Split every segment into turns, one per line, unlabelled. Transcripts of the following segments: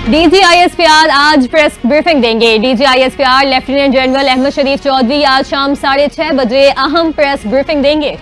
DG ISPR आज press briefing देंगे। DG ISPR lieutenant general Ahmad शरीफ चौधरी आज शाम 6:30 बजे अहम प्रेस ब्रीफिंग देंगे।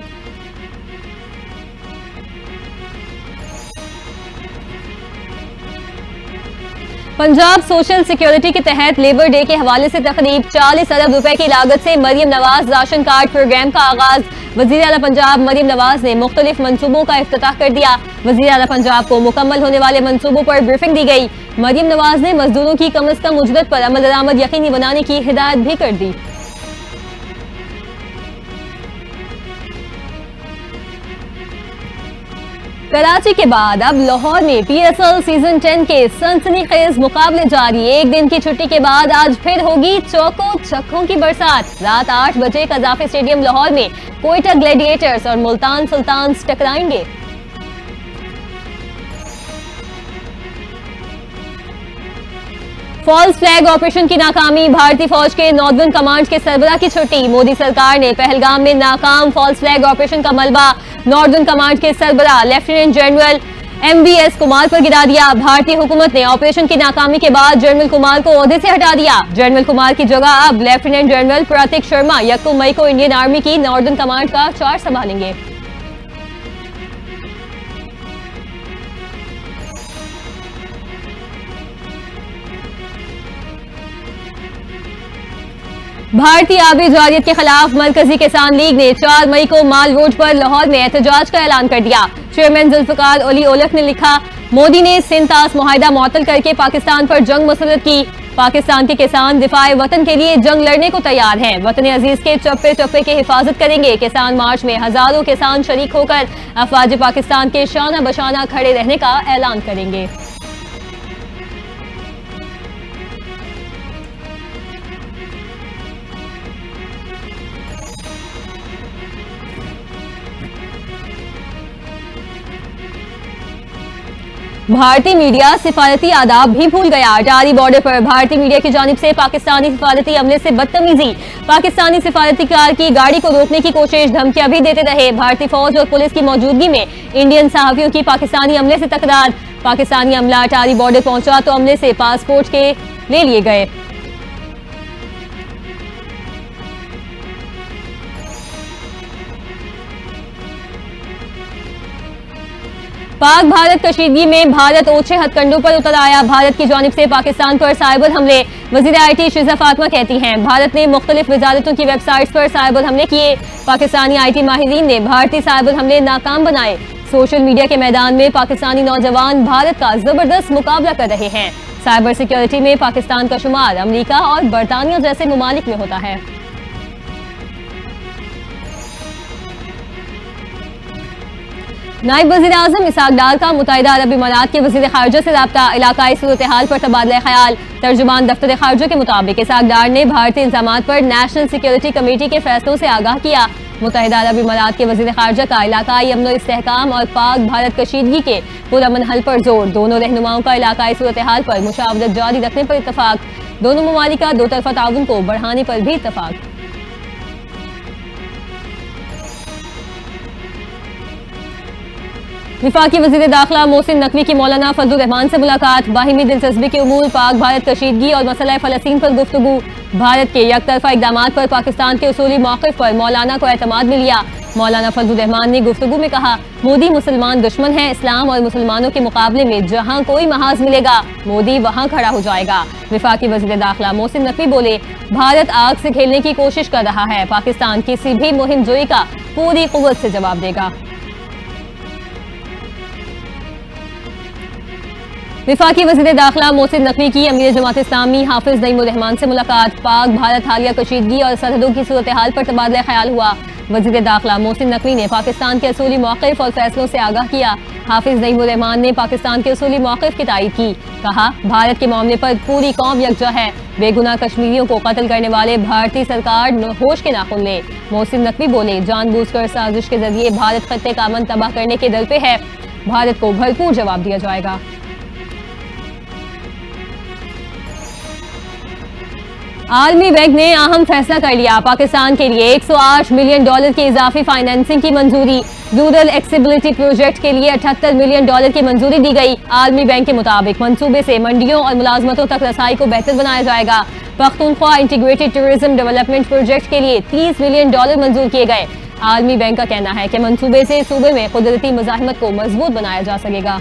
पंजाब सोशल सिक्योरिटी के तहत लेबर डे के हवाले से तकरीब 40 अरब रुपए की लागत से Maryam Nawaz ration card program का आगाज। वजीर आला पंजाब मरियम नवाज ने मुख्तलिफ मंसूबों का इफ्तिताह कर दिया। वजीर आला पंजाब को मुकम्मल होने वाले मंसूबों पर ब्रीफिंग दी गई। मरियम नवाज ने मजदूरों की कम अज कम उजरत पर अमल दरामद यकीनी बनाने की हिदायत भी कर दी। कराची के बाद अब लाहौर में पीएसएल सीजन 10 के सनसनीखेज मुकाबले जारी। एक दिन की छुट्टी के बाद आज फिर होगी चौकों छक्कों की बरसात। रात 8 बजे कजाफी स्टेडियम लाहौर में कोयटा ग्लैडिएटर्स और मुल्तान सुल्तान्स टकराएंगे। फॉल्स फ्लैग ऑपरेशन की नाकामी, भारतीय फौज के नॉर्दर्न कमांड के सरबराह की छुट्टी। मोदी सरकार ने पहलगाम में नाकाम फॉल्स फ्लैग ऑपरेशन का मलबा नॉर्दर्न कमांड के सरबराह लेफ्टिनेंट जनरल MVS कुमार पर गिरा दिया। भारतीय हुकूमत ने ऑपरेशन की नाकामी के बाद जनरल कुमार को ओहदे से हटा दिया। जनरल कुमार की जगह अब लेफ्टिनेंट जनरल प्रतीक शर्मा 1 मई को इंडियन आर्मी की नॉर्दर्न कमांड का चार्ज संभालेंगे। भारतीय आबी जारियत के खिलाफ मरकजी किसान लीग ने 4 मई को माल रोड पर लाहौर में एहतजाज का ऐलान कर दिया। चेयरमैन जुल्फिकार अली ओलख ने लिखा, मोदी ने सिंध-तास मुआहिदा मुअत्तल करके पाकिस्तान पर जंग मुसल्लत की। पाकिस्तान के किसान दिफाए वतन के लिए जंग लड़ने को तैयार हैं। वतन अजीज के चप्पे चप्पे की हिफाजत करेंगे। किसान मार्च में हजारों किसान शरीक होकर अफवाज पाकिस्तान के शाना बशाना खड़े रहने का ऐलान करेंगे। भारतीय मीडिया सिफारती आदाब भी भूल गया। अटारी बॉर्डर पर भारतीय मीडिया की जानिब से पाकिस्तानी सिफारती अमले से बदतमीजी। पाकिस्तानी सिफारतीकार की गाड़ी को रोकने की कोशिश, धमकियां भी देते रहे। भारतीय फौज और पुलिस की मौजूदगी में इंडियन सहाफियों की पाकिस्तानी अमले से तकरार। पाकिस्तानी अमला अटारी बॉर्डर पहुंचा तो अमले से पासपोर्ट के ले लिए गए। पाक भारत कशीदगी में भारत ओछे हथकंडों पर उतर आया। भारत की जानिब से पाकिस्तान पर साइबर हमले। वजीर IT शिजा फातिमा कहती हैं, भारत ने मुख्तलिफ वजारतों की वेबसाइट्स पर साइबर हमले किए। पाकिस्तानी IT माहिरीन ने भारतीय साइबर हमले नाकाम बनाए। सोशल मीडिया के मैदान में पाकिस्तानी नौजवान भारत का जबरदस्त मुकाबला कर रहे हैं। साइबर सिक्योरिटी में पाकिस्तान का शुमार अमरीका और बरतानिया जैसे ममालिक में होता है। नायब वज़ीर आज़म इसहाक डार का मुत्तहिदा अरब इमारात के वज़ीर ख़ारजा से राब्ता, इलाकाई सूरत हाल पर तबादला ख्याल। तर्जुमान दफ्तर ख़ारजा के मुताबिक इसहाक डार ने भारतीय इल्ज़ामात पर नेशनल सिक्योरिटी कमेटी के फैसलों से आगाह किया। मुत्तहिदा अरब इमारात के वज़ीर ख़ारजा का इलाकाई अमन और इस्तेहकाम और पाक भारत कशीदगी के पुरअमन हल पर जोर। दोनों रहनुमाओं का इलाकाई सूरत हाल पर मुशावरत जारी रखने पर इत्तफाक। दोनों ममालिक का दो तरफ़ा ताउन को बढ़ाने पर भी इत्तफाक। विफाकी वज़ीर दाखिला मोहसिन नकवी की मौलाना फजलुर रहमान से मुलाकात। बाहिमी दिलचस्पी के उमूर, पाक भारत कशीदगी और मसला फ़लस्तीन पर गुफ्तगू। भारत के यकतरफा इक़दामात पर पाकिस्तान के उसूली मौक़िफ़ पर मौलाना को एतमाद मिल लिया। मौलाना फजलुर रहमान ने गुफ्तगू में कहा, मोदी मुसलमान दुश्मन है। इस्लाम और मुसलमानों के मुकाबले में जहाँ कोई महाज मिलेगा मोदी वहाँ खड़ा हो जाएगा। विफाकी वज़ीर दाखिला मोहसिन नकवी बोले, भारत आग से खेलने की कोशिश कर रहा है। पाकिस्तान किसी भी मुहिम जोई का पूरी कुव्वत से जवाब देगा। विफाकी वज़ीर दाखिला मोहसिन नकवी की अमीर जमात इस्लामी हाफिज नईमुर रहमान से मुलाकात। पाक भारत हालिया कशीदगी और सरहदों की सूरत हाल पर तबादला ख्याल हुआ। वज़ीर दाखिला मोहसिन नकवी ने पाकिस्तान के असूली मौक़िफ़ और फैसलों से आगाह किया। हाफिज नईमुर रहमान ने पाकिस्तान के असूली मौक़िफ़ की तायीद की। कहा, भारत के मामले पर पूरी कौम यकजा है। बेगुनाह कश्मीरियों को कत्ल करने वाले भारतीय सरकार होश के नाखुन ले। मोहसिन नकवी बोले, जानबूझकर साजिश के जरिए भारत खत्ते का अमन तबाह करने के दर पे है। भारत को भरपूर जवाब दिया जाएगा। आलमी बैंक ने अहम फैसला कर लिया। पाकिस्तान के लिए $108 मिलियन की इजाफी फाइनेंसिंग की मंजूरी। रूरल एक्सेसिबिलिटी प्रोजेक्ट के लिए $78 मिलियन की मंजूरी दी गई। आलमी बैंक के मुताबिक मंसूबे से मंडियों और मुलाजमतों तक रसाई को बेहतर बनाया जाएगा। Pakhtunkhwa integrated tourism development project के लिए $30 मिलियन मंजूर किए गए। आलमी बैंक का कहना है कि मंसूबे से सूबे में कुदरती मुजाहिमत को मजबूत बनाया जा सकेगा।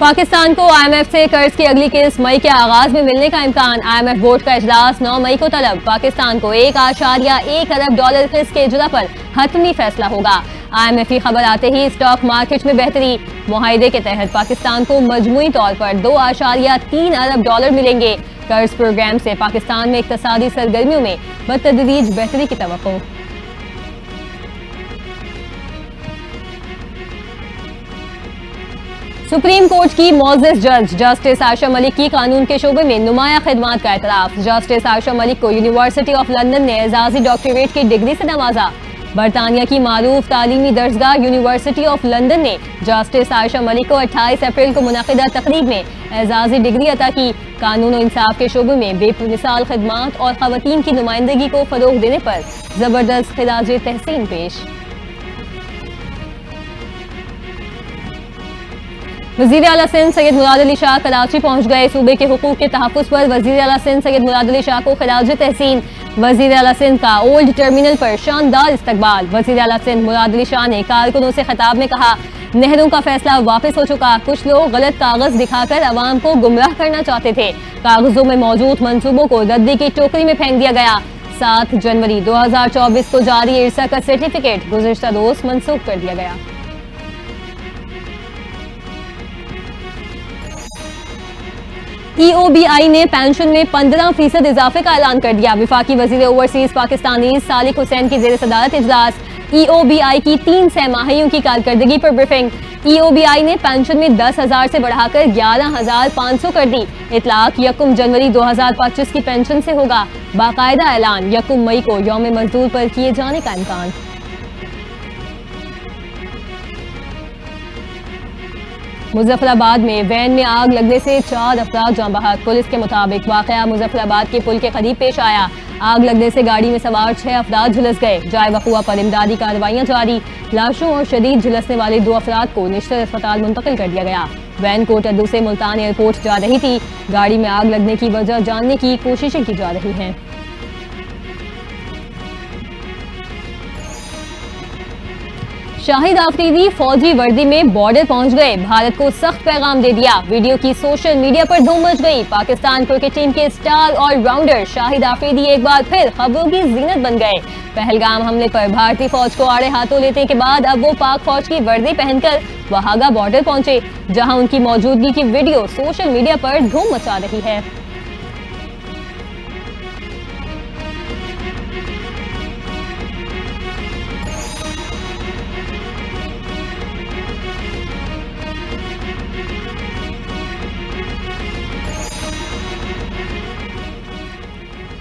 पाकिस्तान को IMF से कर्ज की अगली किस्त मई के आगाज में मिलने का इम्कान। IMF बोर्ड का इजलास 9 मई को तलब। पाकिस्तान को $1.1 अरब किस्त के इजरा पर हतमी फैसला होगा। IMF की खबर आते ही स्टॉक मार्केट में बेहतरी। मुआहिदे के तहत पाकिस्तान को मजमूई तौर पर $2.3 अरब मिलेंगे। कर्ज प्रोग्राम से पाकिस्तान में इक्तसादी सरगर्मियों में बतदरीज बेहतरी की तवक्को। सुप्रीम कोर्ट की मोअज़्ज़ज़ जज जस्टिस आयशा मलिक की कानून के शोबे में नुमाया खिदमात का एतराफ। जस्टिस आयशा मलिक को यूनिवर्सिटी ऑफ लंदन ने एजाजी डॉक्टरेट की डिग्री से नवाजा। बरतानिया की मारूफ तालीमी दर्जगाह यूनिवर्सिटी ऑफ लंदन ने जस्टिस आयशा मलिक को 28 अप्रैल को मुनक़िदा तकरीब में एजाजी डिग्री अता की। कानून और इंसाफ के शोबे में बेमिसाल खिदमात और ख़वातीन की नुमाइंदगी को फ़रोग़ देने पर ज़बरदस्त खिराज तहसीन पेश। वज़ीर आला सिंध सैयद मुराद अली शाह कराची पहुंच गए। सूबे के हुकूक के तहफ़्फ़ुज़ पर वज़ीर आला सिंध सैयद मुराद अली शाह को खिराज तहसीन। वज़ीर आला सिंध का ओल्ड टर्मिनल पर शानदार इस्तकबाल। वज़ीर आला सिंध मुराद अली शाह ने कारकुनों से खिताब में कहा, नहरों का फैसला वापस हो चुका। कुछ लोग गलत कागज दिखाकर अवाम को गुमराह करना चाहते थे। कागजों में मौजूद मंसूबों को रद्दी की टोकरी में फेंक दिया गया। 7 जनवरी 2024 को जारी इरसा का सर्टिफिकेट गुज़िश्ता रोज मनसूख कर दिया गया। EOBI ने पेंशन में 15% इजाफे का ऐलान कर दिया। विफाकी वजीर ओवरसीज पाकिस्तानी सालिक हुसैन की जेर सदारत इजलास। EOBI की 3 सहमाहियों की कारकर्दगी पर ब्रीफिंग। EOBI ने पेंशन में 10,000 से बढ़ाकर 11,500 कर दी। इतलाक 1 जनवरी 2025 की पेंशन से होगा। बाकायदा ऐलान 1 मई को यौम मजदूर पर किए जाने का इम्कान। मुजफ्फराबाद में वैन में आग लगने से 4 अफराद जाँ बहक। पुलिस के मुताबिक वाकया मुजफ्फराबाद के पुल के करीब पेश आया। आग लगने से गाड़ी में सवार 6 अफराद झुलस गए। जाए वक़ुआ पर इमदादी कार्रवाइयाँ जारी। लाशों और शदीद झुलसने वाले 2 अफराद को निश्चित अस्पताल मुंतकिल कर दिया गया। वैन कोटद्दू से मुल्तान एयरपोर्ट जा रही थी। गाड़ी में आग लगने की वजह जानने की कोशिशें की जा रही हैं। शाहिद आफरीदी फौजी वर्दी में बॉर्डर पहुंच गए। भारत को सख्त पैगाम दे दिया। वीडियो की सोशल मीडिया पर धूम मच गई। पाकिस्तान क्रिकेट टीम के स्टार ऑलराउंडर शाहिद आफरीदी एक बार फिर खबरों की जीनत बन गए। पहलगाम हमले पर भारतीय फौज को आड़े हाथों लेने के बाद अब वो पाक फौज की वर्दी पहनकर वहागा बॉर्डर पहुंचे, जहां उनकी मौजूदगी की वीडियो सोशल मीडिया पर धूम मचा रही है।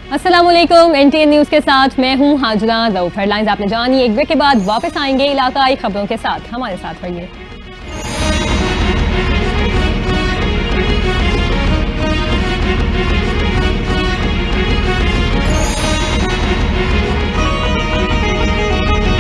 अस्सलामुअलैकुम, NTN न्यूज के साथ मैं हूं हाजरा रऊफ। हेडलाइंस आपने जानी। एक ब्रेक के बाद वापस आएंगे इलाकाई खबरों के साथ। हमारे साथ रहिए।